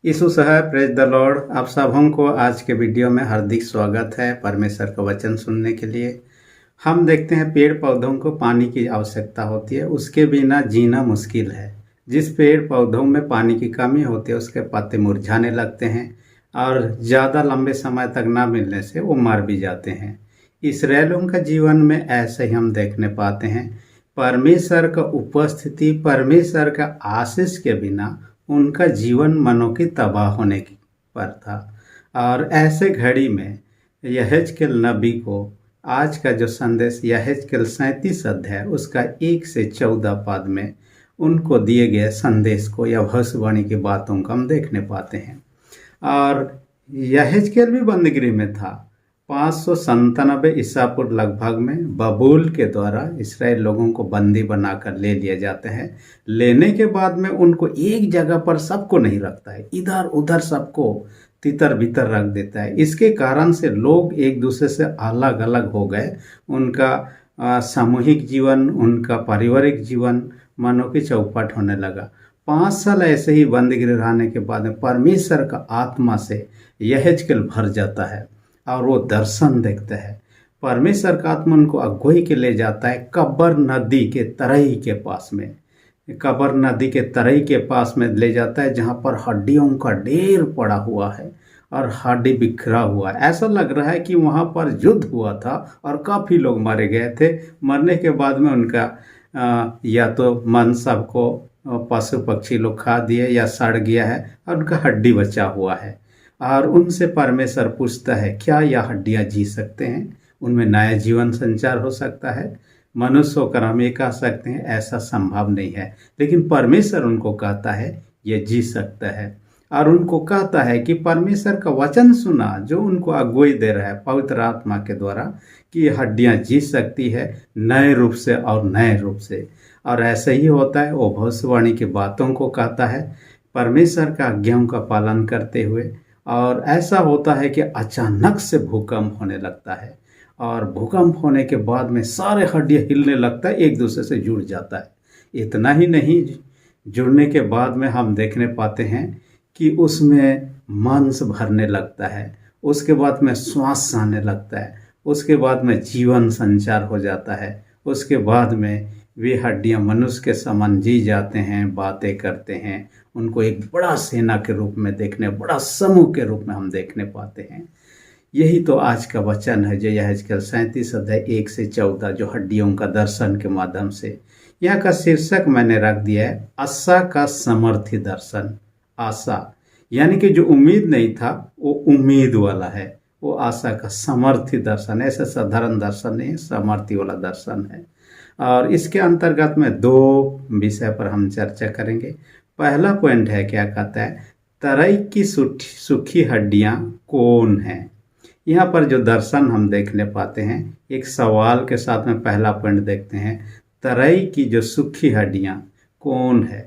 यीशु है, praise the Lord. आप सबों को आज के वीडियो में हार्दिक स्वागत है परमेश्वर का वचन सुनने के लिए। हम देखते हैं पेड़ पौधों को पानी की आवश्यकता होती है, उसके बिना जीना मुश्किल है। जिस पेड़ पौधों में पानी की कमी होती है उसके पत्ते मुरझाने लगते हैं और ज़्यादा लंबे समय तक ना मिलने से वो मर भी जाते हैं। इसराइलियों का जीवन में ऐसे ही हम देखने पाते हैं। परमेश्वर का उपस्थिति, परमेश्वर का आशीष के बिना उनका जीवन मनो की तबाह होने की पर था। और ऐसे घड़ी में यहेजकेल नबी को आज का जो संदेश यहेजकेल 37 अध्याय उसका 1 से 14 पद में उनको दिए गए संदेश को या भविष्यवाणी की बातों को हम देखने पाते हैं। और यहेजकेल भी बंदीगृह में था। 597 ईसा पूर्व लगभग में बबूल के द्वारा इसराइल लोगों को बंदी बनाकर ले लिए जाते हैं। लेने के बाद में उनको एक जगह पर सबको नहीं रखता है, इधर उधर सबको तितर बितर रख देता है। इसके कारण से लोग एक दूसरे से अलग अलग हो गए। उनका सामूहिक जीवन, उनका पारिवारिक जीवन मानो की चौपट होने लगा। 5 साल ऐसे ही बंदीगृह रहने के बाद में परमेश्वर का आत्मा से यहेजकेल भर जाता है और वो दर्शन देखते हैं। परमेश्वर का आत्मा उनको अगुवाई के ले जाता है कब्र नदी के तराई के पास में। कब्र नदी के तराई के पास में ले जाता है जहाँ पर हड्डियों का ढेर पड़ा हुआ है और हड्डी बिखरा हुआ है। ऐसा लग रहा है कि वहाँ पर युद्ध हुआ था और काफ़ी लोग मारे गए थे। मरने के बाद में उनका या तो मन सबको पशु पक्षी लोग खा दिए या सड़ गया है और उनका हड्डी बचा हुआ है। और उनसे परमेश्वर पूछता है क्या यह हड्डियां जी सकते हैं, उनमें नया जीवन संचार हो सकता है। मनुष्य होकर हम ये कह सकते हैं ऐसा संभव नहीं है, लेकिन परमेश्वर उनको कहता है ये जी सकता है। और उनको कहता है कि परमेश्वर का वचन सुना जो उनको अगुवाई दे रहा है पवित्र आत्मा के द्वारा कि ये हड्डियां जी सकती है नए रूप से और नए रूप से। और ऐसे ही होता है। वो भविष्यवाणी की बातों को कहता है परमेश्वर का आज्ञाओं का पालन करते हुए। और ऐसा होता है कि अचानक से भूकंप होने लगता है और भूकंप होने के बाद में सारे हड्डियां हिलने लगता है, एक दूसरे से जुड़ जाता है। इतना ही नहीं, जुड़ने के बाद में हम देखने पाते हैं कि उसमें मांस भरने लगता है, उसके बाद में श्वास आने लगता है, उसके बाद में जीवन संचार हो जाता है। उसके बाद में वे हड्डियां मनुष्य के समान जी जाते हैं, बातें करते हैं। उनको एक बड़ा सेना के रूप में देखने, बड़ा समूह के रूप में हम देखने पाते हैं। यही तो आज का वचन है जो यहेजकेल 37 अध्याय 1 से 14 जो हड्डियों का दर्शन के माध्यम से। यहाँ का शीर्षक मैंने रख दिया है आशा का समर्थी दर्शन। आशा यानी कि जो उम्मीद नहीं था वो उम्मीद वाला है, वो आशा का समर्थी दर्शन। ऐसा साधारण दर्शन नहीं है, समर्थी वाला दर्शन है। और इसके अंतर्गत में 2 विषय पर हम चर्चा करेंगे। पहला पॉइंट है, क्या कहता है, तराई की सूखी हड्डियां कौन है। यहाँ पर जो दर्शन हम देखने पाते हैं एक सवाल के साथ में पहला पॉइंट देखते हैं, तराई की जो सूखी हड्डियां कौन है।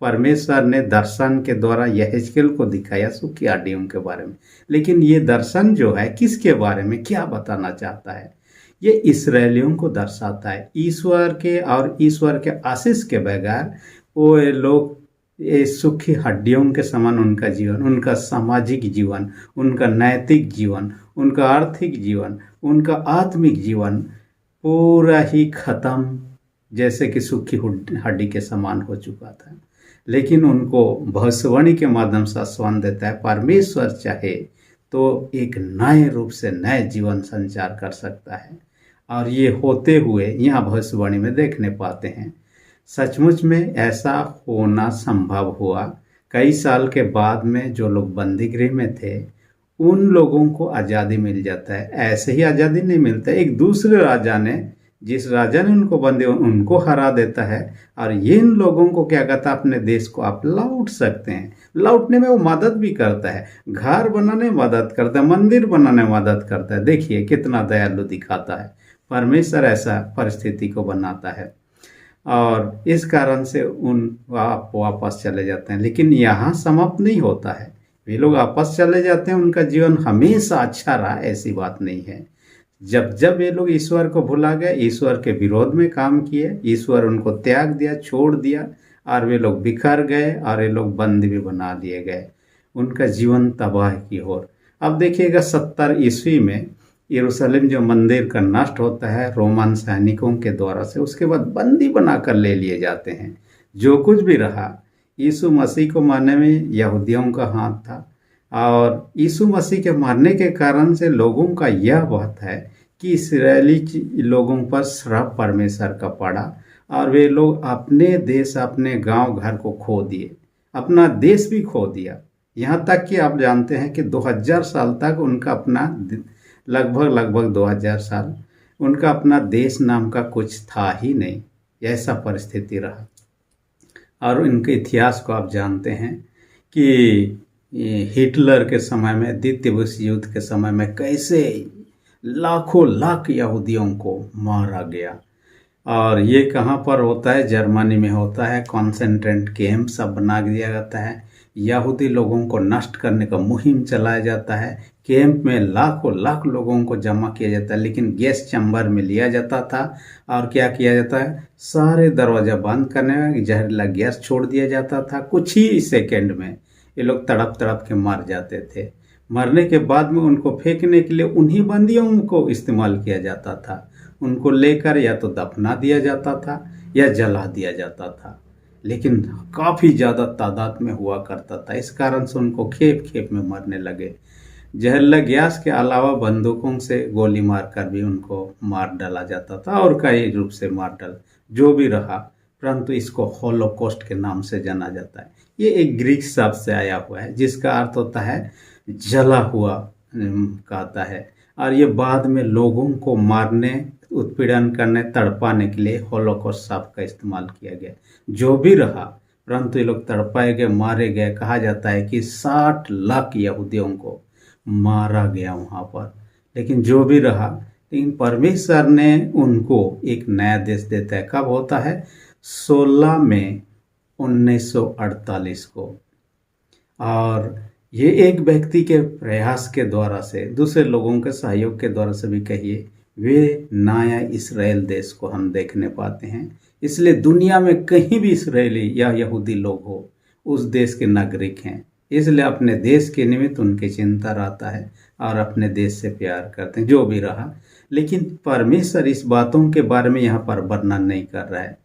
परमेश्वर ने दर्शन के द्वारा यहेजकेल को दिखाया सूखी हड्डियों के बारे में, लेकिन ये दर्शन जो है किसके बारे में, क्या बताना चाहता है। ये इसराइलियों को दर्शाता है। ईश्वर के और ईश्वर के आशीष के बगैर वो लोग ये सूखी हड्डियों के समान उनका जीवन, उनका सामाजिक जीवन, उनका नैतिक जीवन, उनका आर्थिक जीवन, उनका आत्मिक जीवन पूरा ही खत्म जैसे कि सूखी हड्डी के समान हो चुका था। लेकिन उनको भविष्यवाणी के माध्यम से आश्वासन देता है परमेश्वर चाहे तो एक नए रूप से नए जीवन संचार कर सकता है। और ये होते हुए यहाँ भविष्यवाणी में देखने पाते हैं। सचमुच में ऐसा होना संभव हुआ। कई साल के बाद में जो लोग बंदीगृह में थे उन लोगों को आज़ादी मिल जाता है। ऐसे ही आज़ादी नहीं मिलता, एक दूसरे राजा ने, जिस राजा ने उनको बंदी उनको हरा देता है और ये इन लोगों को क्या कहता है अपने देश को आप लौट सकते हैं। लौटने में वो मदद भी करता है, घर बनाने में मदद करता है, मंदिर बनाने में मदद करता है। देखिए कितना दयालु दिखाता है। परमेश्वर ऐसा परिस्थिति को बनाता है और इस कारण से उन आप वापस चले जाते हैं। लेकिन यहाँ समाप्त नहीं होता है, वे लोग वापस चले जाते हैं, उनका जीवन हमेशा अच्छा रहा ऐसी बात नहीं है। जब जब ये लोग ईश्वर को भुला गए, ईश्वर के विरोध में काम किए, ईश्वर उनको त्याग दिया, छोड़ दिया और वे लोग बिखर गए और ये लोग बंदी भी बना दिए गए। उनका जीवन तबाह की ओर। अब देखिएगा 70 ईस्वी में यरूशलेम जो मंदिर का नष्ट होता है रोमन सैनिकों के द्वारा से, उसके बाद बंदी बनाकर ले लिए जाते हैं। जो कुछ भी रहा, यीशु मसीह को मारने में यहूदियों का हाथ था, और यीशु मसीह के मारने के कारण से लोगों का यह बात है कि इस्राएली लोगों पर श्राप परमेश्वर का पड़ा, और वे लोग अपने देश अपने गांव घर को खो दिए, अपना देश भी खो दिया। यहाँ तक कि आप जानते हैं कि 2000 साल तक उनका अपना, लगभग 2000 साल उनका अपना देश नाम का कुछ था ही नहीं। ऐसा परिस्थिति रहा। और इनके इतिहास को आप जानते हैं कि हिटलर के समय में, द्वितीय विश्व युद्ध के समय में कैसे लाखों लाख यहूदियों को मारा गया। और ये कहाँ पर होता है? जर्मनी में होता है। कॉन्सेंट्रेट कैंप सब बना दिया जाता है, यहूदी लोगों को नष्ट करने का मुहिम चलाया जाता है। कैंप में लाखों लाख लोगों को जमा किया जाता है, लेकिन गैस चैम्बर में लिया जाता था और क्या किया जाता है, सारे दरवाजा बंद करने में जहरीला गैस छोड़ दिया जाता था। कुछ ही सेकेंड में ये लोग तड़प तड़प के मर जाते थे। मरने के बाद में उनको फेंकने के लिए उन्हीं बंदियों को इस्तेमाल किया जाता था। उनको लेकर या तो दफना दिया जाता था या जला दिया जाता था, लेकिन काफ़ी ज़्यादा तादाद में हुआ करता था। इस कारण से उनको खेप खेप में मरने लगे। जहरीला गैस के अलावा बंदूकों से गोली मारकर भी उनको मार डाला जाता था, और कई रूप से मार डाल, जो भी रहा, परंतु इसको होलोकॉस्ट के नाम से जाना जाता है। ये एक ग्रीक शब्द से आया हुआ है जिसका अर्थ होता है जला हुआ कहता है, और ये बाद में लोगों को मारने, उत्पीड़न करने, तड़पाने के लिए होलोकॉस्ट शब्द का इस्तेमाल किया गया। जो भी रहा, परंतु ये लोग तड़पाए गए, मारे गए। कहा जाता है कि 60 लाख यहूदियों को मारा गया वहाँ पर। लेकिन जो भी रहा, लेकिन परमेश्वर ने उनको एक नया देश देता है। कब होता है? 16 मई 1948 को। और ये एक व्यक्ति के प्रयास के द्वारा से, दूसरे लोगों के सहयोग के द्वारा से भी कहिए, वे नया इस्राएल देश को हम देखने पाते हैं। इसलिए दुनिया में कहीं भी इस्राएली या यहूदी लोग हो, उस देश के नागरिक हैं। इसलिए अपने देश के निमित्त उनकी चिंता रहता है और अपने देश से प्यार करते हैं। जो भी रहा, लेकिन परमेश्वर इस बातों के बारे में यहाँ पर वर्णन नहीं कर रहा है।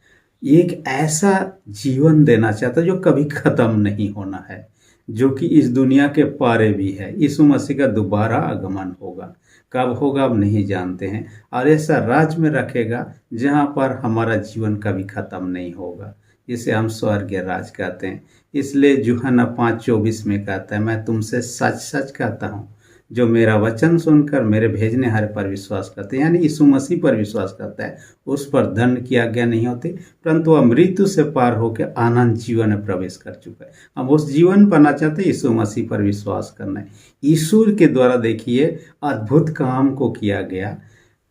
एक ऐसा जीवन देना चाहता है जो कभी खत्म नहीं होना है, जो कि इस दुनिया के पारे भी है। यीशु मसीह का दोबारा आगमन होगा, कब होगा अब नहीं जानते हैं, और ऐसा राज में रखेगा जहाँ पर हमारा जीवन कभी खत्म नहीं होगा, जिसे हम स्वर्गीय राज कहते हैं। इसलिए यूहन्ना 5:24 में कहता है, मैं तुमसे सच सच कहता हूँ, जो मेरा वचन सुनकर मेरे भेजने हारे पर विश्वास करते हैं, यानी यीशु मसीह पर विश्वास करता है, उस पर दंड की आज्ञा नहीं होती, परंतु वह मृत्यु से पार होकर आनंद जीवन में प्रवेश कर चुका है। हम उस जीवन पाना चाहते हैं, यीशु मसीह पर विश्वास करना है। ईश्वर के द्वारा देखिए अद्भुत काम को किया गया,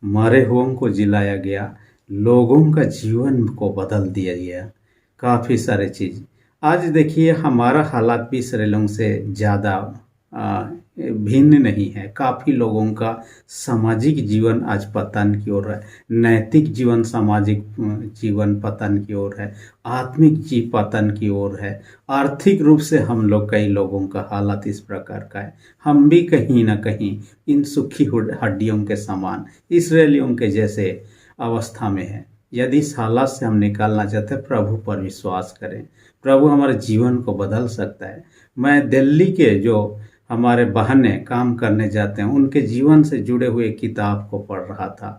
मरे हुओं को जिलाया गया, लोगों का जीवन को बदल दिया गया, काफ़ी सारे चीज़। आज देखिए हमारा हालात भी इसराइलों से ज़्यादा भिन्न नहीं है। काफ़ी लोगों का सामाजिक जीवन आज पतन की ओर है, नैतिक जीवन, सामाजिक जीवन पतन की ओर है, आत्मिक पतन की ओर है। आर्थिक रूप से हम लोग, कई लोगों का हालत इस प्रकार का है। हम भी कहीं ना कहीं इन सूखी हड्डियों के समान इसराइलियों के जैसे अवस्था में है। यदि इस हालात से हम निकालना चाहते हैं, प्रभु पर विश्वास करें। प्रभु हमारे जीवन को बदल सकता है। मैं दिल्ली के जो हमारे बहनें काम करने जाते हैं, उनके जीवन से जुड़े हुए किताब को पढ़ रहा था।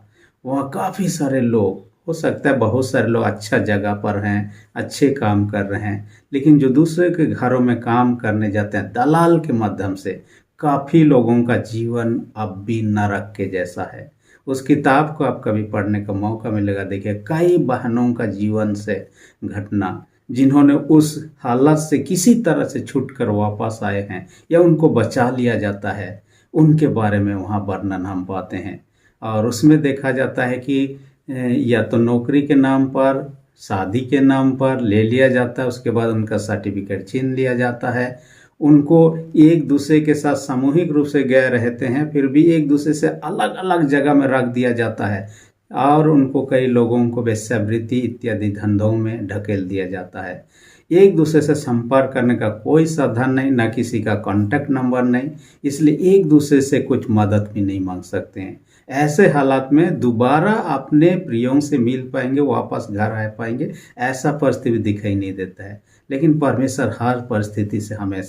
वहाँ काफ़ी सारे लोग, हो सकता है बहुत सारे लोग अच्छा जगह पर हैं, अच्छे काम कर रहे हैं, लेकिन जो दूसरे के घरों में काम करने जाते हैं दलाल के माध्यम से, काफ़ी लोगों का जीवन अब भी नरक के जैसा है। उस किताब को आप कभी पढ़ने का मौका मिलेगा, देखिए कई बहनों का जीवन से घटना, जिन्होंने उस हालत से किसी तरह से छूटकर वापस आए हैं या उनको बचा लिया जाता है, उनके बारे में वहाँ वर्णन हम पाते हैं। और उसमें देखा जाता है कि या तो नौकरी के नाम पर, शादी के नाम पर ले लिया जाता है, उसके बाद उनका सर्टिफिकेट छीन लिया जाता है। उनको एक दूसरे के साथ सामूहिक रूप से गए रहते हैं, फिर भी एक दूसरे से अलग अलग जगह में रख दिया जाता है, और उनको, कई लोगों को वेश्यावृत्ति इत्यादि धंधों में ढकेल दिया जाता है। एक दूसरे से संपर्क करने का कोई साधन नहीं, ना किसी का कांटेक्ट नंबर नहीं, इसलिए एक दूसरे से कुछ मदद भी नहीं मांग सकते हैं। ऐसे हालात में दोबारा अपने प्रियों से मिल पाएंगे, वापस घर आ पाएंगे, ऐसा परिस्थिति दिखाई नहीं देता है। लेकिन परमेश्वर हर परिस्थिति से हमें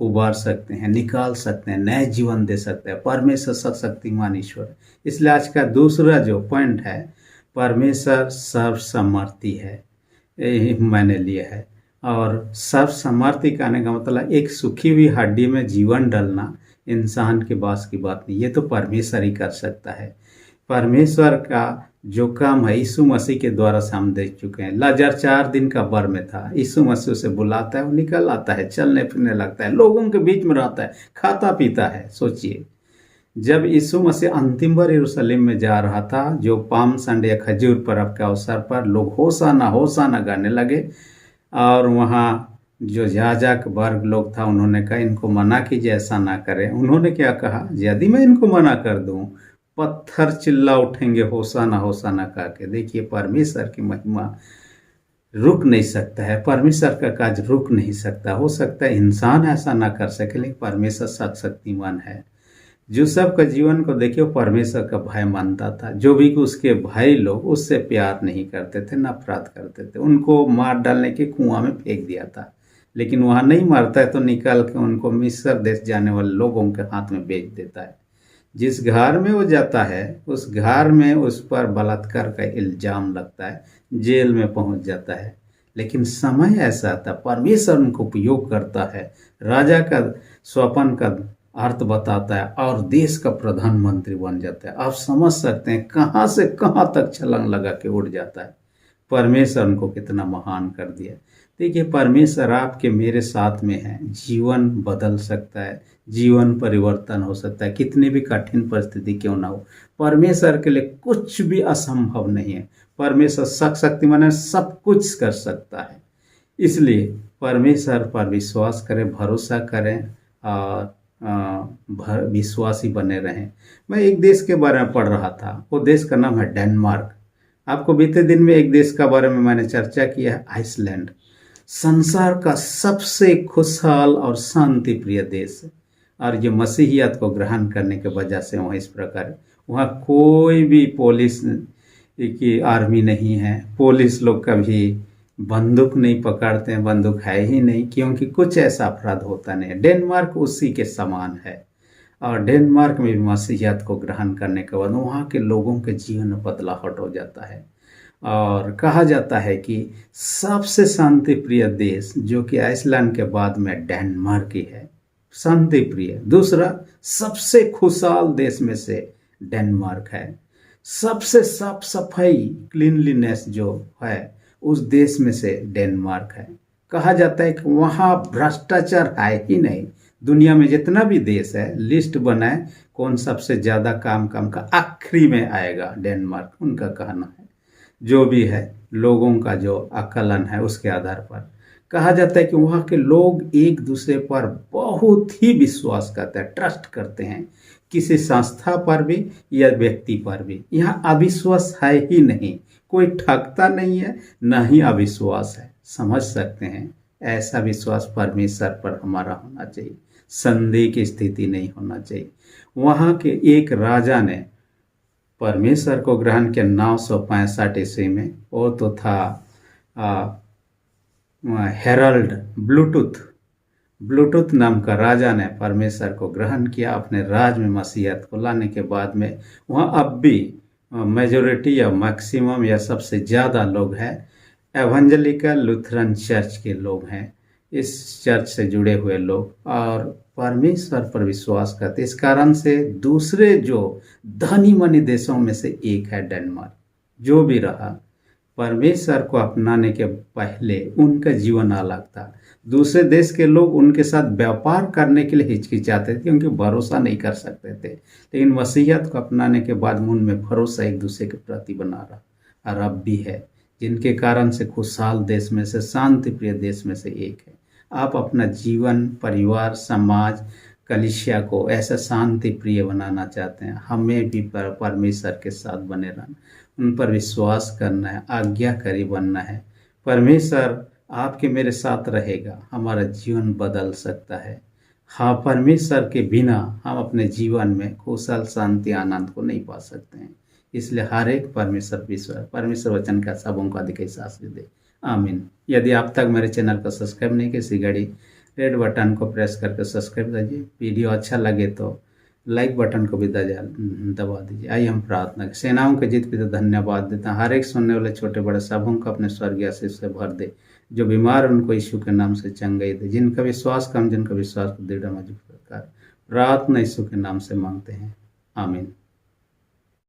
उबार सकते हैं, निकाल सकते हैं, नए जीवन दे सकते हैं। परमेश्वर सर्वशक्तिमान ईश्वर। इसलिए आज का दूसरा जो पॉइंट है, परमेश्वर सर्वसमर्थी है, यही मैंने लिया है। और सर्वसमर्थी कहने का मतलब एक सूखी हुई हड्डी में जीवन डालना इंसान के बस की बात नहीं, ये तो परमेश्वर ही कर सकता है। परमेश्वर का जो काम है यीशु मसीह के द्वारा से हम देख चुके हैं। लाजर 4 दिन का बर में था, यीशु मसीह उसे बुलाता है, वो निकल आता है, चलने फिरने लगता है, लोगों के बीच में रहता है, खाता पीता है। सोचिए, जब यीशु मसीह अंतिम बार यरूशलेम में जा रहा था, जो पाम संडे या खजूर पर्व के अवसर पर लोग होसाना होसाना गाने लगे, और वहाँ जो याजक वर्ग लोग था उन्होंने कहा इनको मना कीजिए, ऐसा ना करें। उन्होंने क्या कहा, यदि मैं इनको मना कर दूं, पत्थर चिल्ला उठेंगे होसाना होसाना कहा के। देखिए, परमेश्वर की महिमा रुक नहीं सकता है, परमेश्वर का काज रुक नहीं सकता। हो सकता है इंसान ऐसा ना कर सके, लेकिन परमेश्वर सर्वशक्तिमान है। यूसुफ का जीवन को देखिए, परमेश्वर का भय मानता था। जो भी उसके भाई लोग उससे प्यार नहीं करते थे, नफरत करते थे, उनको मार डालने के कुआं में फेंक दिया था। लेकिन वहां नहीं मारता है तो निकाल के उनको मिस्र देश जाने वाले लोगों के हाथ में बेच देता है। जिस घर में वो जाता है उस घर में उस पर बलात्कार का इल्जाम लगता है, जेल में पहुंच जाता है। लेकिन समय ऐसा था, परमेश्वर उनको उपयोग करता है, राजा का स्वप्न का अर्थ बताता है और देश का प्रधानमंत्री बन जाता है। आप समझ सकते हैं कहाँ से कहाँ तक छलांग लगा के उड़ जाता है। परमेश्वर उनको कितना महान कर दिया। देखिए, परमेश्वर आपके मेरे साथ में है, जीवन बदल सकता है, जीवन परिवर्तन हो सकता है, कितनी भी कठिन परिस्थिति क्यों ना हो, परमेश्वर के लिए कुछ भी असंभव नहीं है। परमेश्वर सर्वशक्तिमान है, सब कुछ कर सकता है। इसलिए परमेश्वर पर विश्वास करें, भरोसा करें और विश्वासी बने रहें। मैं एक देश के बारे में पढ़ रहा था, वो देश का नाम है डेनमार्क। आपको बीते दिन में एक देश का बारे में मैंने चर्चा किया है, आइसलैंड। संसार का सबसे खुशहाल और शांति प्रिय देश है, और ये मसीहियत को ग्रहण करने के वजह से वहाँ इस प्रकार है। वहाँ कोई भी पुलिस की आर्मी नहीं है, पुलिस लोग कभी बंदूक नहीं पकड़ते हैं, बंदूक है ही नहीं, क्योंकि कुछ ऐसा अपराध होता नहीं है। डेनमार्क उसी के समान है, और डेनमार्क में भी मसीहियत को ग्रहण करने के बाद वहाँ के लोगों के जीवन में बदलाव हो जाता है। और कहा जाता है कि सबसे शांति प्रिय देश जो कि आइसलैंड के बाद में डेनमार्क ही है, शांति प्रिय। दूसरा सबसे खुशहाल देश में से डेनमार्क है। सबसे साफ सफाई क्लीनलीनेस जो है उस देश में से डेनमार्क है। कहा जाता है कि वहाँ भ्रष्टाचार है ही नहीं। दुनिया में जितना भी देश है, लिस्ट बनाए कौन सबसे ज़्यादा काम का आखिरी में आएगा, डेनमार्क, उनका कहना है। जो भी है, लोगों का जो आकलन है उसके आधार पर कहा जाता है कि वहाँ के लोग एक दूसरे पर बहुत ही विश्वास करते हैं, ट्रस्ट करते हैं, किसी संस्था पर भी या व्यक्ति पर भी। यहाँ अविश्वास है ही नहीं, कोई ठगता नहीं है, ना ही अविश्वास है। समझ सकते हैं, ऐसा विश्वास परमेश्वर पर हमारा होना चाहिए, संदेह की स्थिति नहीं होना चाहिए। वहाँ के एक राजा ने परमेश्वर को ग्रहण किया 965 ईस्वी में। वो तो था हेरल्ड ब्लूटूथ नाम का राजा ने परमेश्वर को ग्रहण किया। अपने राज में मसीहत को लाने के बाद में वहाँ अब भी मेजोरिटी या मैक्सिमम या सबसे ज़्यादा लोग हैं एवेंजलिकल लूथरन चर्च के लोग हैं, इस चर्च से जुड़े हुए लोग, और परमेश्वर पर विश्वास करते। इस कारण से दूसरे जो धनी मनी देशों में से एक है डेनमार्क। जो भी रहा, परमेश्वर को अपनाने के पहले उनका जीवन अलग था। दूसरे देश के लोग उनके साथ व्यापार करने के लिए हिचकिचाते थे क्योंकि भरोसा नहीं कर सकते थे, लेकिन मसीहत को अपनाने के बाद उनमें भरोसा एक दूसरे के प्रति बना रहा, और अब भी है, जिनके कारण से खुशहाल देश में से, शांति प्रिय देश में से एक है। आप अपना जीवन, परिवार, समाज, कलीसिया को ऐसा शांति प्रिय बनाना चाहते हैं, हमें भी परमेश्वर के साथ बने रहना, उन पर विश्वास करना है, आज्ञाकारी बनना है। परमेश्वर आपके मेरे साथ रहेगा, हमारा जीवन बदल सकता है। हाँ, परमेश्वर के बिना हम अपने जीवन में कुशल शांति आनंद को नहीं पा सकते हैं। इसलिए हर एक परमेश्वर वचन का सबों को अधिक शास्त्र दे। आमीन। यदि आप तक मेरे चैनल को सब्सक्राइब नहीं किया, इसी घड़ी रेड बटन को प्रेस करके सब्सक्राइब कीजिए। वीडियो अच्छा लगे तो लाइक बटन को भी दबा दीजिए। आइए हम प्रार्थना करें। सेनाओं के जीत पे तो धन्यवाद देता हूँ। हर एक सुनने वाले छोटे बड़े सबों को अपने स्वर्गीय आशीष से भर दे। जो बीमार उनको यीशु के नाम से चंगाई दे। जिनका विश्वास कम, जिनका विश्वास को दृढ़ मजबूत कर, प्रार्थना यीशु के नाम से मांगते हैं। आमीन।